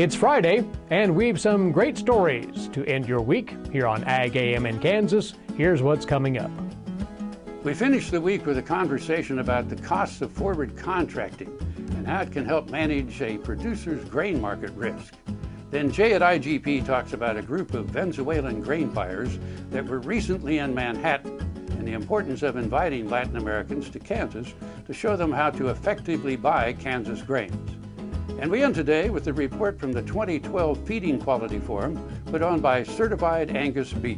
It's Friday, and we've some great stories to end your week here on Ag AM in Kansas. Here's what's coming up. We finished the week with a conversation about the costs of forward contracting and how it can help manage a producer's grain market risk. Then Jay at IGP talks about a group of Venezuelan grain buyers that were recently in Manhattan and the importance of inviting Latin Americans to Kansas to show them how to effectively buy Kansas grains. And we end today with a report from the 2012 Feeding Quality Forum put on by Certified Angus Beef.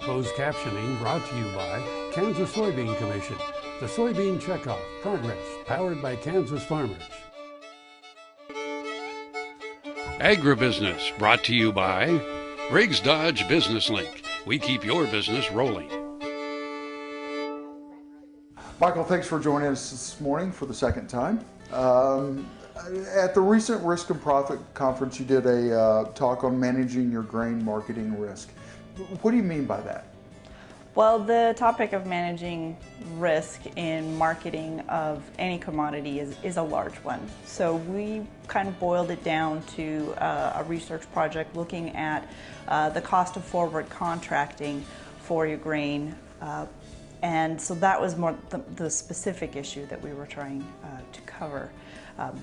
Closed captioning brought to you by Kansas Soybean Commission, the Soybean Checkoff Progress, powered by Kansas farmers. Agribusiness brought to you by Briggs Dodge Business Link. We keep your business rolling. Michael, thanks for joining us this morning for the second time. At the recent Risk and Profit Conference, you did a talk on managing your grain marketing risk. What do you mean by that? Well, the topic of managing risk in marketing of any commodity is a large one. So we kind of boiled it down to a research project looking at the cost of forward contracting for your grain. And so that was more the specific issue that we were trying to cover.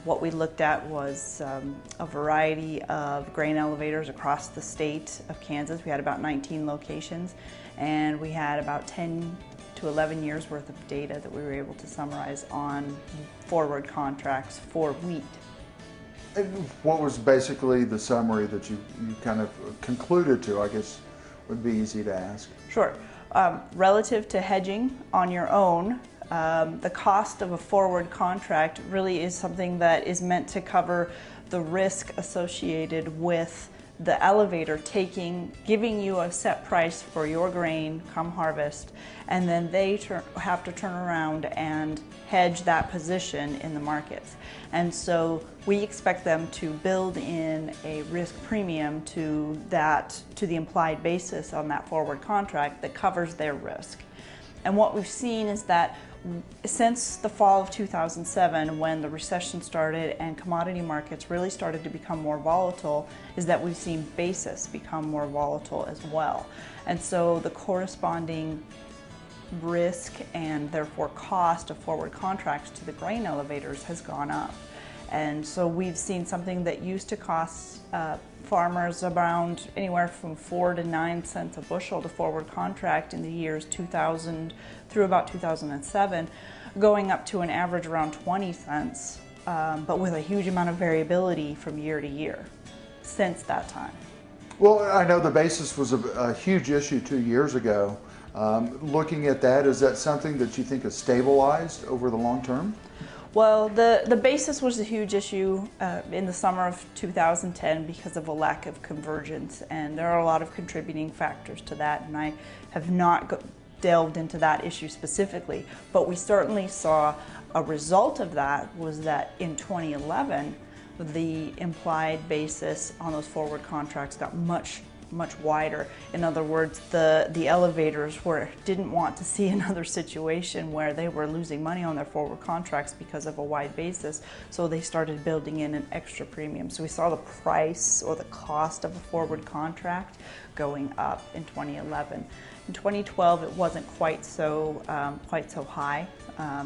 What we looked at was a variety of grain elevators across the state of Kansas. We had about 19 locations, and we had about 10 to 11 years worth of data that we were able to summarize on forward contracts for wheat. And what was basically the summary that you kind of concluded to, I guess, would be easy to ask? Sure. Relative to hedging on your own, the cost of a forward contract really is something that is meant to cover the risk associated with the elevator giving you a set price for your grain come harvest, and then they have to turn around and hedge that position in the markets. And so we expect them to build in a risk premium to the implied basis on that forward contract that covers their risk. And what we've seen is that since the fall of 2007, when the recession started and commodity markets really started to become more volatile, is that we've seen basis become more volatile as well. And so the corresponding risk and therefore cost of forward contracts to the grain elevators has gone up. And so we've seen something that used to cost farmers around anywhere from 4 to 9 cents a bushel to forward contract in the years 2000 through about 2007, going up to an average around 20 cents, but with a huge amount of variability from year to year since that time. Well, I know the basis was a huge issue 2 years ago. Looking at that, is that something that you think has stabilized over the long term? Well, the basis was a huge issue in the summer of 2010 because of a lack of convergence, and there are a lot of contributing factors to that, and I have not delved into that issue specifically, but we certainly saw a result of that was that in 2011, the implied basis on those forward contracts got much wider. In other words, the elevators didn't want to see another situation where they were losing money on their forward contracts because of a wide basis, so they started building in an extra premium. So we saw the price or the cost of a forward contract going up in 2011. In 2012, it wasn't quite so high.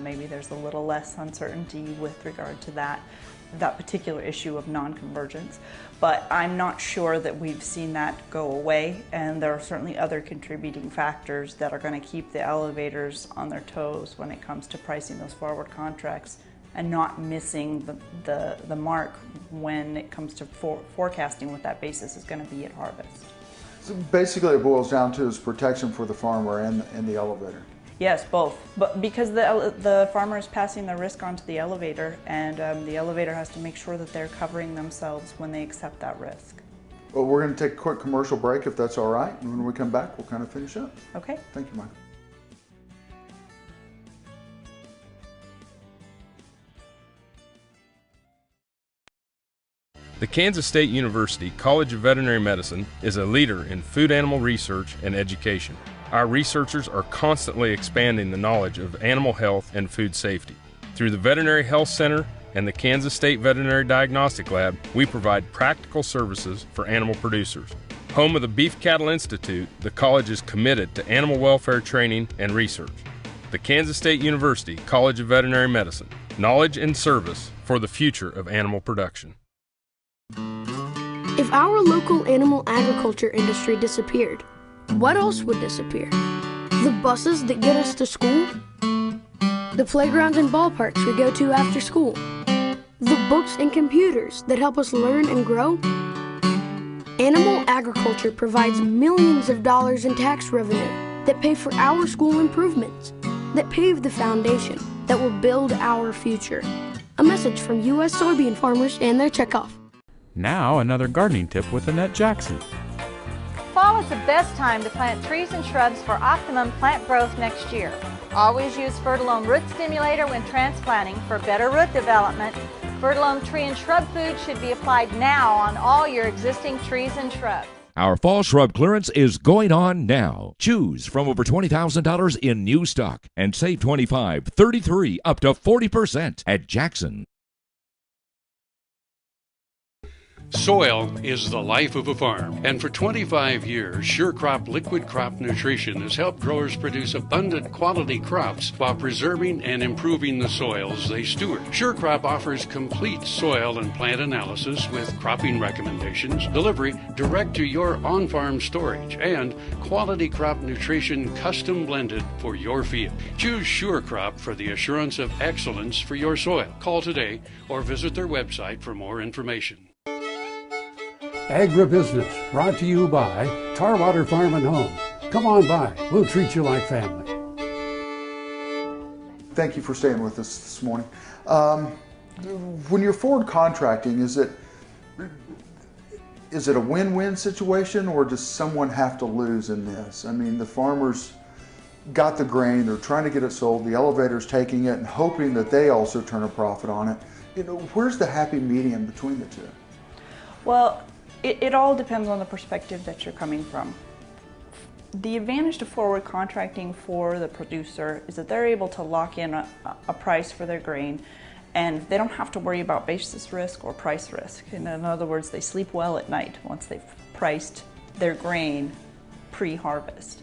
Maybe there's a little less uncertainty with regard to that particular issue of non-convergence, but I'm not sure that we've seen that go away, and there are certainly other contributing factors that are going to keep the elevators on their toes when it comes to pricing those forward contracts and not missing the mark when it comes to forecasting what that basis is going to be at harvest. So basically it boils down to is protection for the farmer and the elevator. Yes, both. But because the farmer is passing the risk onto the elevator, and the elevator has to make sure that they're covering themselves when they accept that risk. Well, we're going to take a quick commercial break if that's all right, and when we come back, we'll kind of finish up. Okay. Thank you, Michael. The Kansas State University College of Veterinary Medicine is a leader in food animal research and education. Our researchers are constantly expanding the knowledge of animal health and food safety. Through the Veterinary Health Center and the Kansas State Veterinary Diagnostic Lab, we provide practical services for animal producers. Home of the Beef Cattle Institute, the college is committed to animal welfare training and research. The Kansas State University College of Veterinary Medicine, knowledge and service for the future of animal production. If our local animal agriculture industry disappeared, what else would disappear? The buses that get us to school? The playgrounds and ballparks we go to after school? The books and computers that help us learn and grow? Animal agriculture provides millions of dollars in tax revenue that pay for our school improvements, that pave the foundation that will build our future. A message from U.S. soybean farmers and their checkoff. Now another gardening tip with Annette Jackson. Fall is the best time to plant trees and shrubs for optimum plant growth next year. Always use Fertilome Root Stimulator when transplanting for better root development. Fertilome tree and shrub food should be applied now on all your existing trees and shrubs. Our fall shrub clearance is going on now. Choose from over $20,000 in new stock and save 25, 33, up to 40% at Jackson. Soil is the life of a farm, and for 25 years, SureCrop Liquid Crop Nutrition has helped growers produce abundant quality crops while preserving and improving the soils they steward. SureCrop offers complete soil and plant analysis with cropping recommendations, delivery direct to your on-farm storage, and quality crop nutrition custom blended for your field. Choose SureCrop for the assurance of excellence for your soil. Call today or visit their website for more information. Agribusiness, brought to you by Tarwater Farm and Home. Come on by, we'll treat you like family. Thank you for staying with us this morning. When you're forward contracting, is it a win-win situation, or does someone have to lose in this? I mean, the farmers got the grain, they're trying to get it sold, the elevator's taking it and hoping that they also turn a profit on it. You know, where's the happy medium between the two? Well, it all depends on the perspective that you're coming from. The advantage to forward contracting for the producer is that they're able to lock in a price for their grain, and they don't have to worry about basis risk or price risk. In other words, they sleep well at night once they've priced their grain pre-harvest.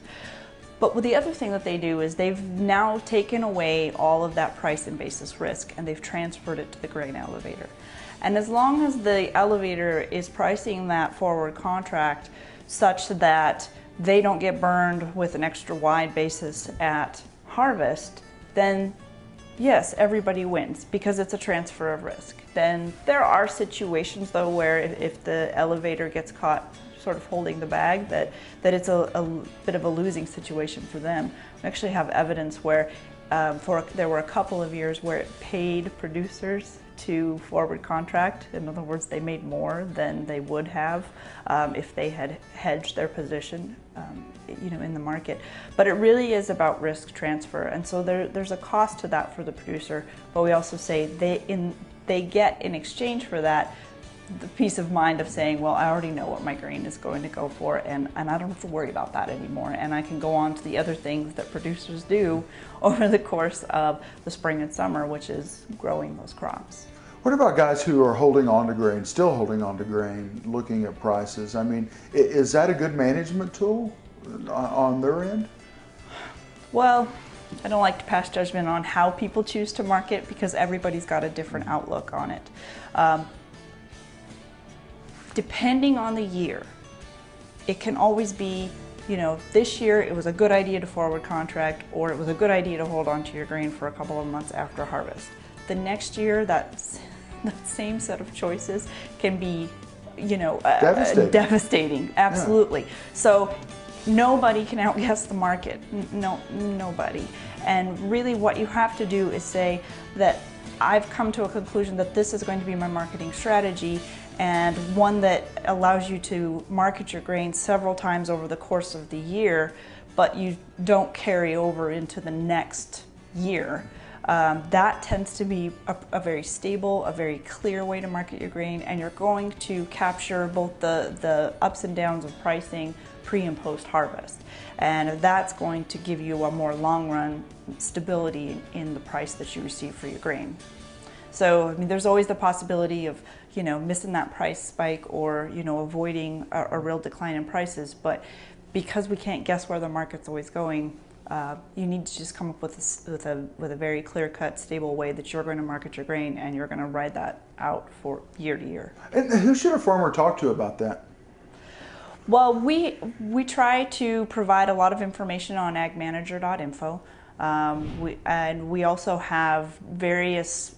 But the other thing that they do is they've now taken away all of that price and basis risk, and they've transferred it to the grain elevator. And as long as the elevator is pricing that forward contract such that they don't get burned with an extra wide basis at harvest, then yes, everybody wins because it's a transfer of risk. Then there are situations though where if the elevator gets caught sort of holding the bag, that it's a bit of a losing situation for them. We actually have evidence where there were a couple of years where it paid producers to forward contract. In other words, they made more than they would have if they had hedged their position in the market. But it really is about risk transfer, and so there's a cost to that for the producer, but we also say they get in exchange for that the peace of mind of saying, well, I already know what my grain is going to go for, and I don't have to worry about that anymore, and I can go on to the other things that producers do over the course of the spring and summer, which is growing those crops. What about guys who are holding on to grain, still holding on to grain, looking at prices? I mean, is that a good management tool on their end? Well, I don't like to pass judgment on how people choose to market because everybody's got a different outlook on it. Depending on the year, it can always be, this year it was a good idea to forward contract, or it was a good idea to hold on to your grain for a couple of months after harvest. The next year, that same set of choices can be, devastating. Absolutely. Yeah. So nobody can outguess the market. No, nobody. And really what you have to do is say that I've come to a conclusion that this is going to be my marketing strategy, and one that allows you to market your grain several times over the course of the year, but you don't carry over into the next year. That tends to be a very stable, a very clear way to market your grain, and you're going to capture both the ups and downs of pricing pre and post harvest. And that's going to give you a more long run stability in the price that you receive for your grain. So I mean, there's always the possibility of, you know, missing that price spike or, you know, avoiding a real decline in prices. But because we can't guess where the market's always going, you need to just come up with a very clear-cut, stable way that you're going to market your grain, and you're going to ride that out for year to year. And who should a farmer talk to about that? Well, we try to provide a lot of information on agmanager.info. And we also have various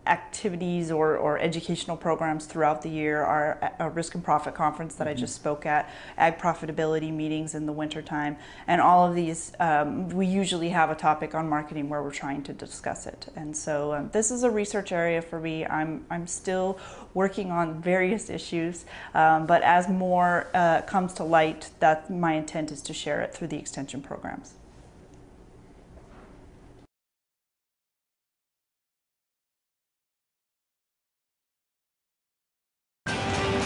activities or educational programs throughout the year. Our Risk and Profit Conference that I just spoke at, ag profitability meetings in the wintertime, and all of these, we usually have a topic on marketing where we're trying to discuss it. And so this is a research area for me. I'm still working on various issues, but as more comes to light, that my intent is to share it through the extension programs.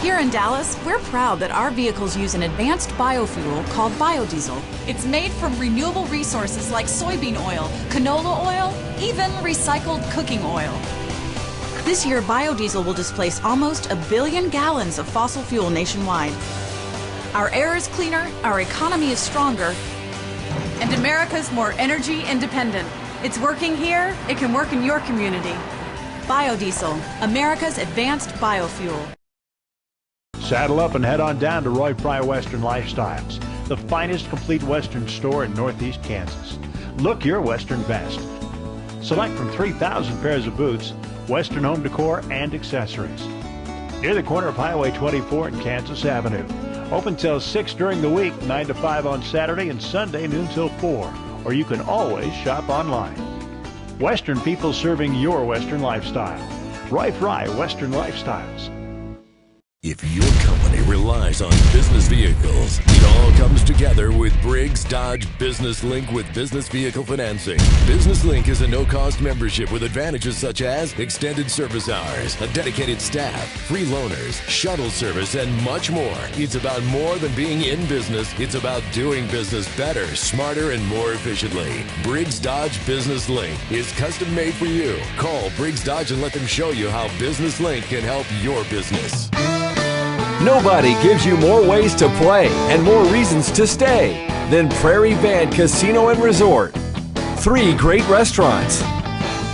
Here in Dallas, we're proud that our vehicles use an advanced biofuel called biodiesel. It's made from renewable resources like soybean oil, canola oil, even recycled cooking oil. This year, biodiesel will displace almost 1 billion gallons of fossil fuel nationwide. Our air is cleaner, our economy is stronger, and America's more energy independent. It's working here, it can work in your community. Biodiesel, America's advanced biofuel. Saddle up and head on down to Roy Fry Western Lifestyles, the finest complete Western store in Northeast Kansas. Look your Western best. Select from 3,000 pairs of boots, Western home decor, and accessories. Near the corner of Highway 24 and Kansas Avenue. Open till 6 during the week, 9 to 5 on Saturday and Sunday, noon till 4. Or you can always shop online. Western people serving your Western lifestyle. Roy Fry Western Lifestyles. If your company relies on business vehicles, it all comes together with Briggs Dodge Business Link with business vehicle financing. Business Link is a no-cost membership with advantages such as extended service hours, a dedicated staff, free loaners, shuttle service, and much more. It's about more than being in business. It's about doing business better, smarter, and more efficiently. Briggs Dodge Business Link is custom made for you. Call Briggs Dodge and let them show you how Business Link can help your business. Nobody gives you more ways to play and more reasons to stay than Prairie Band Casino and Resort. 3 great restaurants,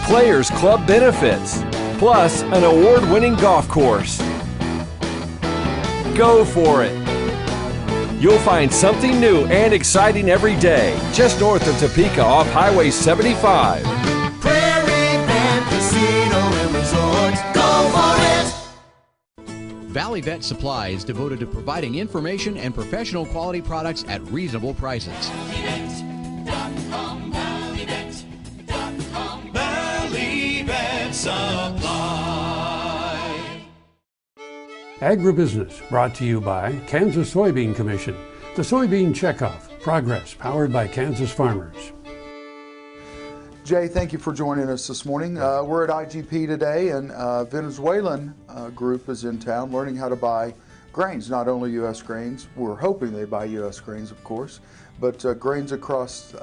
Players Club benefits, plus an award-winning golf course. Go for it. You'll find something new and exciting every day, just north of Topeka off Highway 75. Prairie Band Casino and Resort. Go for it! Valley Vet Supply is devoted to providing information and professional quality products at reasonable prices. Valley Vet Supply. Agribusiness brought to you by Kansas Soybean Commission. The Soybean Checkoff. Progress powered by Kansas farmers. Jay, thank you for joining us this morning. We're at IGP today, and Venezuelan group is in town learning how to buy grains, not only U.S. grains. We're hoping they buy U.S. grains, of course, but grains across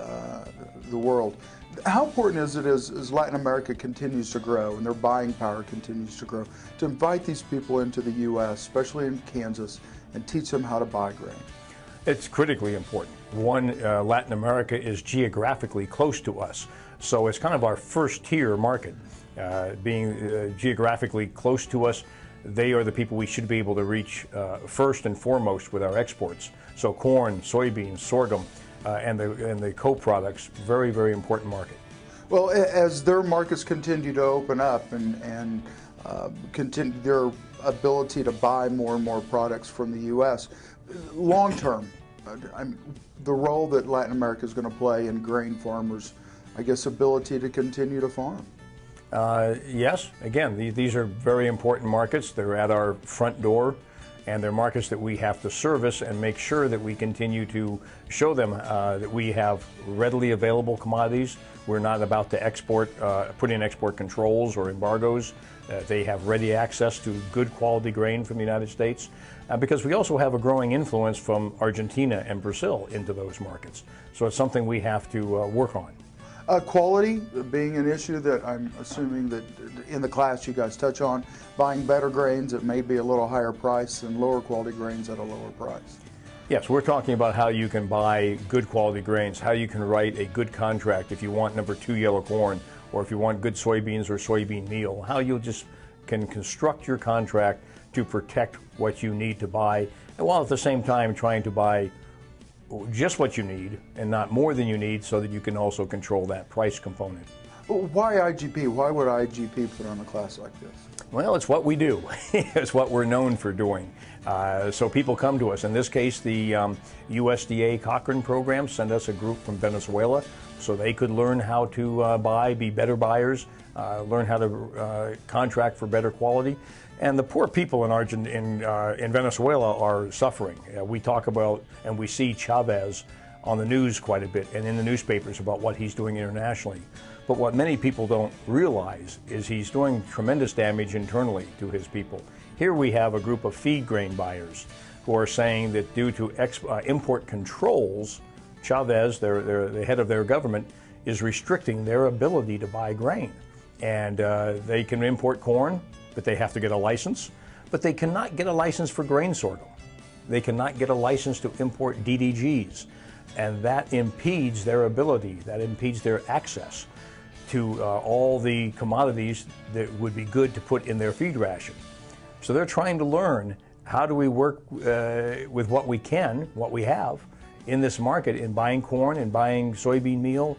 the world. How important is it as Latin America continues to grow and their buying power continues to grow to invite these people into the U.S., especially in Kansas, and teach them how to buy grain? It's critically important. One, Latin America is geographically close to us. So it's kind of our first tier market. Being geographically close to us, they are the people we should be able to reach first and foremost with our exports. So corn, soybeans, sorghum, and the co-products, very, very important market. Well, as their markets continue to open up and continue their ability to buy more and more products from the U.S., long term, the role that Latin America is going to play in grain farmers, I guess, ability to continue to farm. Yes, again, these are very important markets. They're at our front door, and they're markets that we have to service and make sure that we continue to show them that we have readily available commodities. We're not about to export, put in export controls or embargoes. They have ready access to good quality grain from the United States, because we also have a growing influence from Argentina and Brazil into those markets. So it's something we have to work on. Quality being an issue that I'm assuming that in the class you guys touch on, buying better grains at maybe a little higher price and lower quality grains at a lower price. Yes, we're talking about how you can buy good quality grains, how you can write a good contract if you want number 2 yellow corn, or if you want good soybeans or soybean meal, how you just can construct your contract to protect what you need to buy, and while at the same time trying to buy just what you need and not more than you need, so that you can also control that price component. Why IGP? Why would IGP put on a class like this? Well, it's what we do. It's what we're known for doing. So people come to us. In this case, the USDA Cochrane program sent us a group from Venezuela so they could learn how to buy, be better buyers, learn how to contract for better quality. And the poor people in Venezuela are suffering. We talk about and we see Chavez on the news quite a bit and in the newspapers about what he's doing internationally. But what many people don't realize is he's doing tremendous damage internally to his people. Here we have a group of feed grain buyers who are saying that due to import controls, Chavez, the head of their government, is restricting their ability to buy grain. And they can import corn, but they have to get a license. But they cannot get a license for grain sorghum. They cannot get a license to import DDGs. And that impedes their ability, that impedes their access to all the commodities that would be good to put in their feed ration. So they're trying to learn, how do we work with what we can, what we have in this market, in buying corn and buying soybean meal,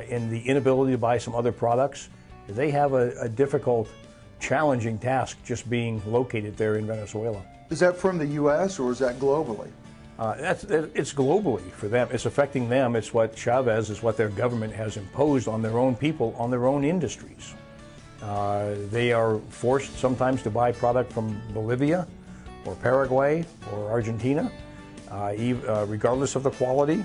in the inability to buy some other products. They have a difficult, challenging task just being located there in Venezuela. Is that from the U.S. or is that globally? It's globally for them. It's affecting them. It's what Chavez, is what their government has imposed on their own people, on their own industries. They are forced sometimes to buy product from Bolivia or Paraguay or Argentina, regardless of the quality,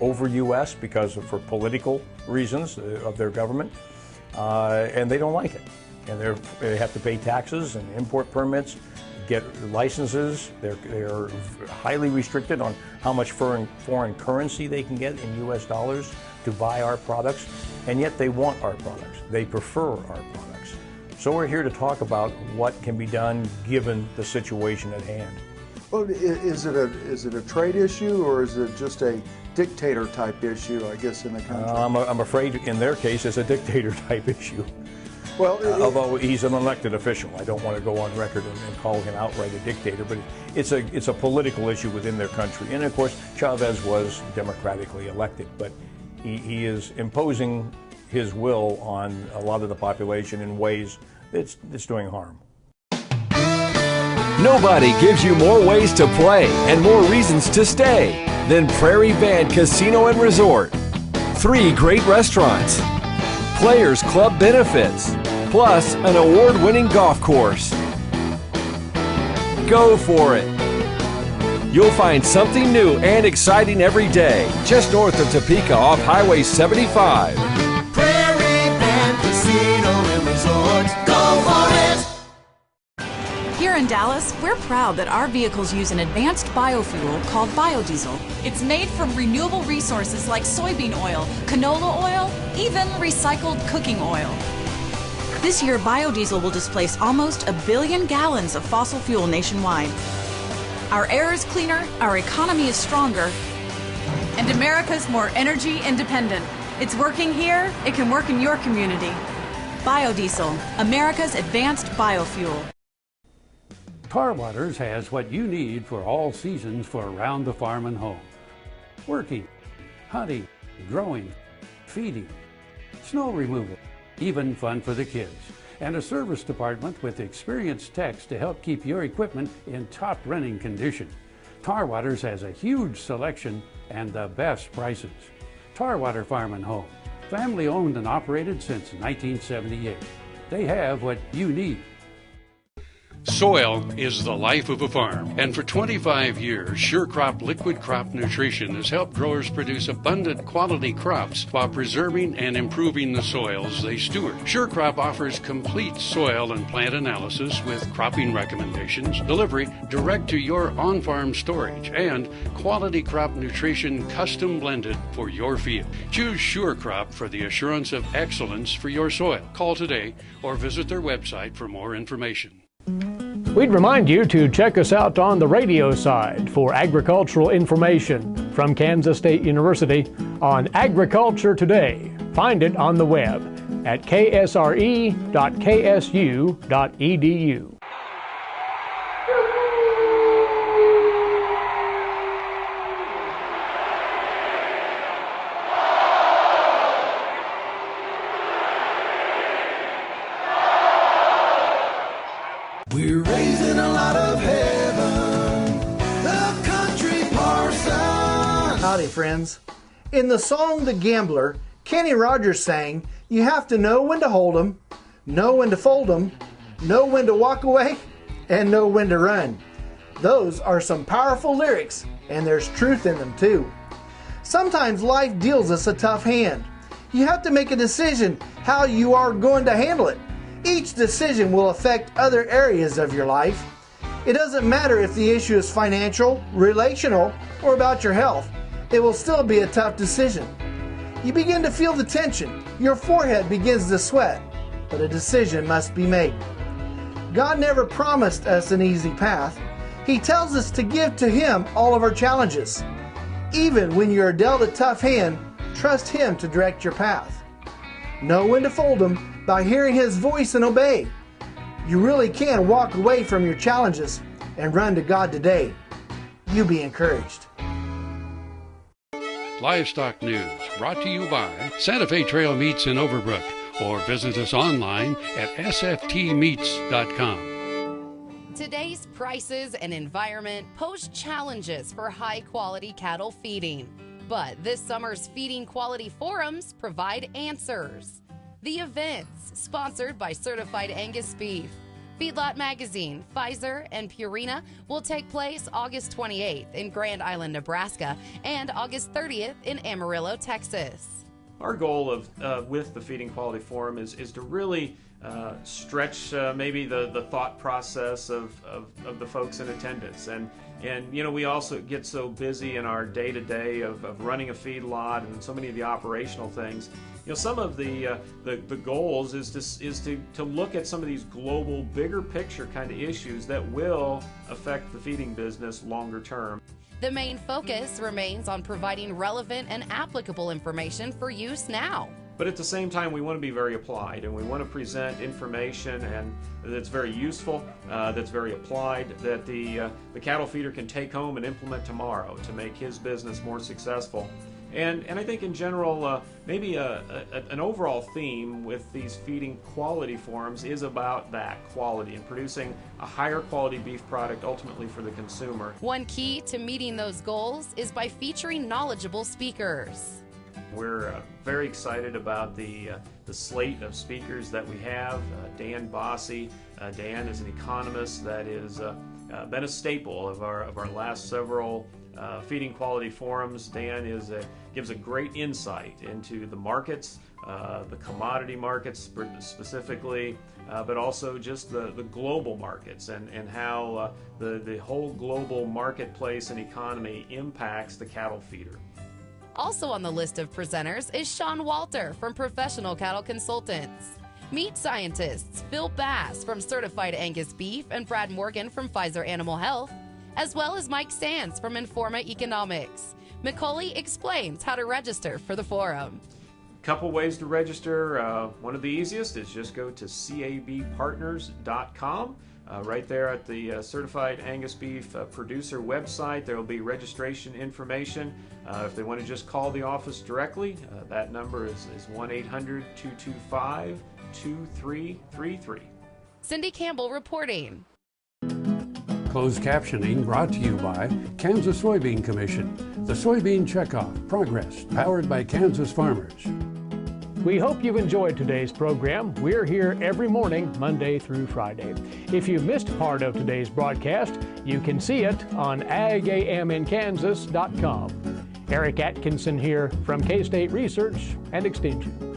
over U.S. for political reasons of their government, and they don't like it. And they have to pay taxes and import permits, get licenses. They're highly restricted on how much foreign currency they can get in U.S. dollars to buy our products, and yet they want our products. They prefer our products. So we're here to talk about what can be done given the situation at hand. Well, is it a trade issue, or is it just a dictator type issue, I guess, in the country? I'm afraid in their case it's a dictator type issue. Well, although he's an elected official, I don't want to go on record and call him outright a dictator, but it's a political issue within their country. And of course, Chavez was democratically elected, but he is imposing his will on a lot of the population in ways that's doing harm. Nobody gives you more ways to play and more reasons to stay than Prairie Band Casino and Resort. 3 great restaurants, Players Club benefits, plus an award-winning golf course. Go for it! You'll find something new and exciting every day, just north of Topeka off Highway 75. Prairie Band Casino and Resort. Go for it! Here in Dallas, we're proud that our vehicles use an advanced biofuel called biodiesel. It's made from renewable resources like soybean oil, canola oil, even recycled cooking oil. This year, biodiesel will displace almost 1 billion gallons of fossil fuel nationwide. Our air is cleaner, our economy is stronger, and America's more energy independent. It's working here, it can work in your community. Biodiesel, America's advanced biofuel. Tar Waters has what you need for all seasons for around the farm and home. Working, hunting, growing, feeding, snow removal, even fun for the kids. And a service department with experienced techs to help keep your equipment in top running condition. Tar Waters has a huge selection and the best prices. Tar Water Farm and Home, family owned and operated since 1978. They have what you need. Soil is the life of a farm, and for 25 years, SureCrop Liquid Crop Nutrition has helped growers produce abundant quality crops while preserving and improving the soils they steward. SureCrop offers complete soil and plant analysis with cropping recommendations, delivery direct to your on-farm storage, and quality crop nutrition custom blended for your field. Choose SureCrop for the assurance of excellence for your soil. Call today or visit their website for more information. We'd remind you to check us out on the radio side for agricultural information from Kansas State University on Agriculture Today. Find it on the web at ksre.ksu.edu. We're raising a lot of heaven, the country parson. Howdy, friends. In the song The Gambler, Kenny Rogers sang, "You have to know when to hold 'em, know when to fold 'em, know when to walk away, and know when to run." Those are some powerful lyrics, and there's truth in them too. Sometimes life deals us a tough hand. You have to make a decision how you are going to handle it. Each decision will affect other areas of your life. It doesn't matter if the issue is financial, relational, or about your health. It will still be a tough decision. You begin to feel the tension. Your forehead begins to sweat, but a decision must be made. God never promised us an easy path. He tells us to give to Him all of our challenges. Even when you are dealt a tough hand, trust Him to direct your path. Know when to fold them by hearing His voice and obey. You really can walk away from your challenges and run to God today. You be encouraged. Livestock News, brought to you by Santa Fe Trail Meats in Overbrook, or visit us online at sftmeats.com. Today's prices and environment pose challenges for high-quality cattle feeding, but this summer's Feeding Quality Forums provide answers. The events, sponsored by Certified Angus Beef, Feedlot Magazine, Pfizer, and Purina, will take place August 28th in Grand Island, Nebraska, and August 30th in Amarillo, Texas. Our goal with the Feeding Quality Forum is to really stretch maybe the thought process of the folks in attendance. And you know, we also get so busy in our day-to-day of running a feedlot and so many of the operational things. You know, some of the goals is to look at some of these global, bigger picture kind of issues that will affect the feeding business longer term. The main focus remains on providing relevant and applicable information for use now. But at the same time, we want to be very applied, and we want to present information and that's very useful, that's very applied, that the cattle feeder can take home and implement tomorrow to make his business more successful. And I think in general, maybe an overall theme with these feeding quality forums is about that quality and producing a higher quality beef product ultimately for the consumer. One key to meeting those goals is by featuring knowledgeable speakers. We're very excited about the slate of speakers that we have. Dan Bossy. Dan is an economist that has been a staple of our last several feeding quality forums. Dan gives a great insight into the markets, the commodity markets specifically, but also just the global markets and how the whole global marketplace and economy impacts the cattle feeder. Also on the list of presenters is Sean Walter from Professional Cattle Consultants. Meat scientists Phil Bass from Certified Angus Beef and Brad Morgan from Pfizer Animal Health, as well as Mike Sands from Informa Economics. McCauley explains how to register for the forum. Couple ways to register. One of the easiest is just go to cabpartners.com. Right there at the Certified Angus Beef producer website, there will be registration information. If they want to just call the office directly, that number is 1-800-225-2333. Cindy Campbell reporting. Closed captioning brought to you by Kansas Soybean Commission. The Soybean Checkoff. Progress, powered by Kansas farmers. We hope you've enjoyed today's program. We're here every morning, Monday through Friday. If you missed part of today's broadcast, you can see it on agaminkansas.com. Eric Atkinson here from K-State Research and Extension.